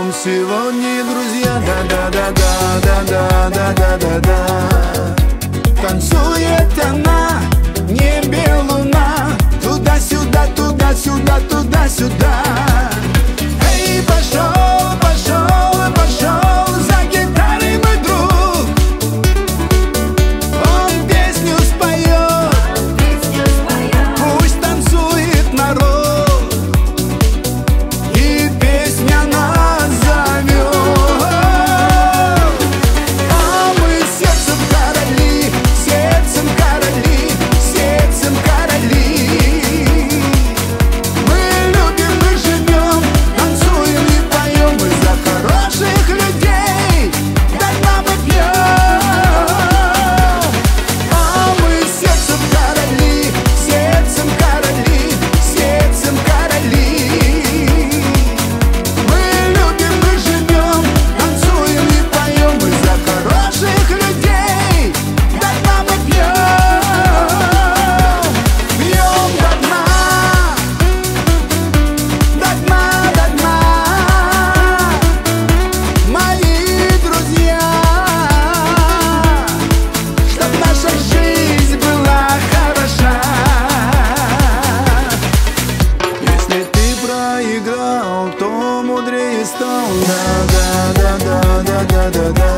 пьем сегодня, друзья. Да-да-да-да-да-да-да-да-да-да. Танцует она, в небе луна. Туда-сюда, туда-сюда, туда-сюда. Эй, пошел, пошел, пошел за гитарой мой друг. Он песню споет, пусть танцует народ, и песня нас зовет. А мы сердцем короли, сердцем короли, сердцем короли. Мы любим, мы живем, танцуем и поем. Мы за хороших людей до дна мы пьем. А мы сердцем короли, сердцем короли, сердцем короли. Мы любим, мы живем, танцуем и поем. Мы за хороших людей до дна мы пьем. Пьем до дна, до дна, до дна. Мои друзья, чтоб наша жизнь была хороша. Если ты проиграл, то мудрее стал. Да-да-да-да-да-да-да.